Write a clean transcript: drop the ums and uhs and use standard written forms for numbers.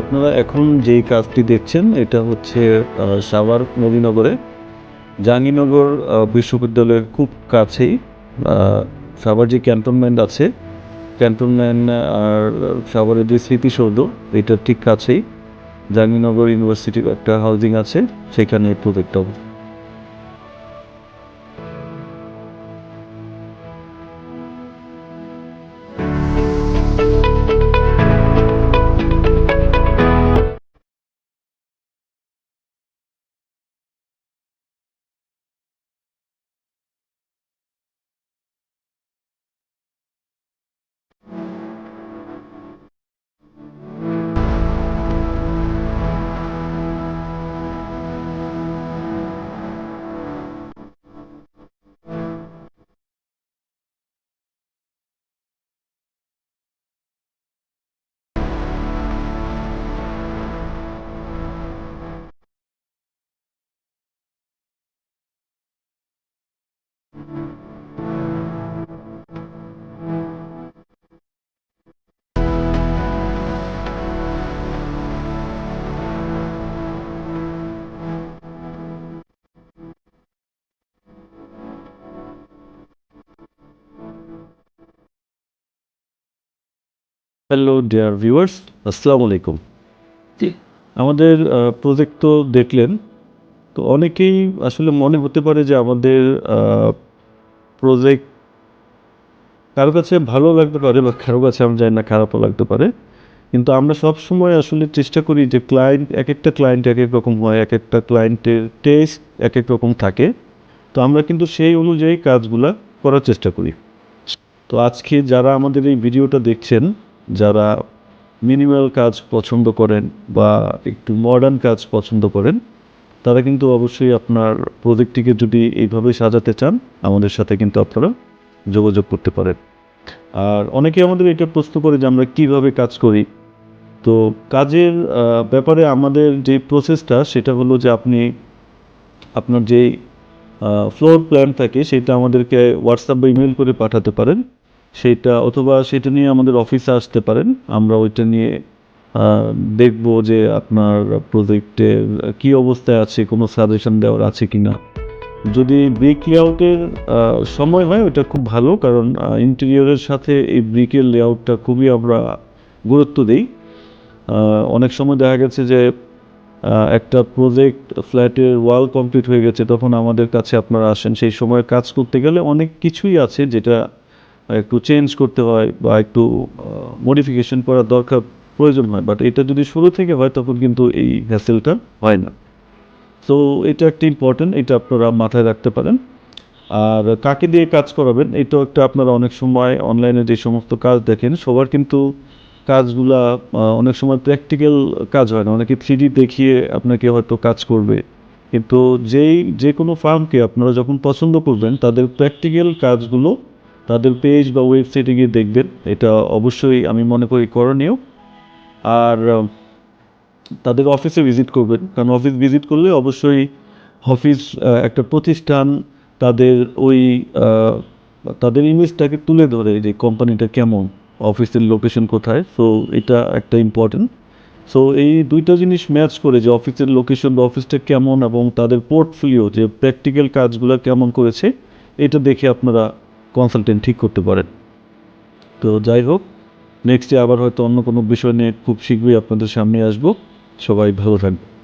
আপনারা এখন যেই কাজটি দেখছেন এটা হচ্ছে সাভার নবীনগরে জাহাঙ্গীরনগর বিশ্ববিদ্যালয়ের খুব কাছেই সাভার যে ক্যান্টনমেন্ট আছে ক্যান্টনমেন্ট আর সাভারের যে স্মৃতিসৌধ এটার ঠিক কাছেই জাহাঙ্গীরনগর ইউনিভার্সিটির একটা হাউজিং আছে, সেখানে প্রজেক্টটা হবে। হ্যালো ডিয়ার ভিউয়ার্স, আসসালামু আলাইকুম। আমাদের প্রজেক্ট তো দেখলেন, তো অনেকেই আসলে মনে হতে পারে যে আমাদের প্রজেক্ট কারো কাছে ভালো লাগতে পারে বা কারো কাছে আমি জানি না খারাপও লাগতে পারে, কিন্তু আমরা সব সময় আসলে চেষ্টা করি যে এক একটা ক্লায়েন্ট এক এক রকম হয়, এক একটা ক্লায়েন্টের টেস্ট এক এক রকম থাকে। তো আমরা কিন্তু সেই অনুযায়ী কাজগুলা করার চেষ্টা করি। তো আজকে যারা আমাদের এই ভিডিওটা দেখছেন, যারা মিনিমাল কাজ পছন্দ করেন বা একটু মডার্ন কাজ পছন্দ করেন, তারা কিন্তু অবশ্যই আপনার প্রজেক্টটিকে যদি এইভাবে সাজাতে চান, আমাদের সাথে কিন্তু আপনারা যোগাযোগ করতে পারেন। আর অনেকে আমাদের এটা প্রশ্ন করে যে আমরা কিভাবে কাজ করি। তো কাজের ব্যাপারে আমাদের যে প্রসেসটা সেটা হলো যে আপনি আপনার যেই ফ্লোর প্ল্যান থাকে সেটা আমাদেরকে হোয়াটসঅ্যাপ বা ইমেল করে পাঠাতে পারেন, সেটা নিয়ে আমাদের অফিসে আসতে পারেন। আমরা ওইটা নিয়ে দেখব যে আপনার প্রজেক্টের কী অবস্থায় আছে, কোনো সাজেশন দেওয়ার আছে কি না। যদি ব্রিক লেআউটের সময় হয় ওটা খুব ভালো, কারণ ইন্টেরিয়রের সাথে এই ব্রিকের লেআউটটা খুবই আমরা গুরুত্ব দিই। অনেক সময় দেখা গেছে যে একটা প্রজেক্ট ফ্ল্যাটের ওয়াল কমপ্লিট হয়ে গেছে, তখন আমাদের কাছে আপনারা আসেন, সেই সময় কাজ করতে গেলে অনেক কিছুই আছে যেটা একটু চেঞ্জ করতে হয় বা একটু মডিফিকেশন করার প্রয়োজন হয়। বাট এটা যদি শুরু থেকে হয় তখন কিন্তু এই হ্যাসেলটা হয় না। তো এটা একটা ইম্পর্টেন্ট, এটা আপনারা মাথায় রাখতে পারেন। আর কাকে দিয়ে কাজ করাবেন এটাও একটা, আপনারা অনেক সময় অনলাইনে যে সমস্ত কাজ দেখেন সবার কিন্তু কাজগুলা অনেক সময় প্র্যাকটিক্যাল কাজ হয় না, অনেকে 3D দেখিয়ে আপনাকে হয়তো কাজ করবে। কিন্তু যে কোনো ফার্মকে আপনারা যখন পছন্দ করবেন তাদের প্র্যাকটিক্যাল কাজগুলো তাদের পেজ বা ওয়েবসাইটে গিয়ে দেখবেন, এটা অবশ্যই আমি মনে করি করণীয়। আর তাদের অফিসে ভিজিট করবেন, কারণ অফিস ভিজিট করলে অবশ্যই অফিস একটা প্রতিষ্ঠান তাদের ওই তাদের ইমেজটাকে তুলে ধরে যে কোম্পানিটা কেমন, অফিসের লোকেশন কোথায়। সো এটা একটা ইম্পর্টেন্ট। সো এই দুইটা জিনিস ম্যাচ করে যে অফিসের লোকেশন বা অফিসটা কেমন এবং তাদের পোর্টফোলিও যে প্র্যাকটিক্যাল কাজগুলো কেমন করেছে, এটা দেখে আপনারা কনসালটেন্ট ঠিক করতে পারেন। তো যাই হোক, নেক্সটে আবার হয়তো অন্য কোনো বিষয় নিয়ে খুব শীঘ্রই আপনাদের সামনে আসবো। সবাই ভালো থাকবে।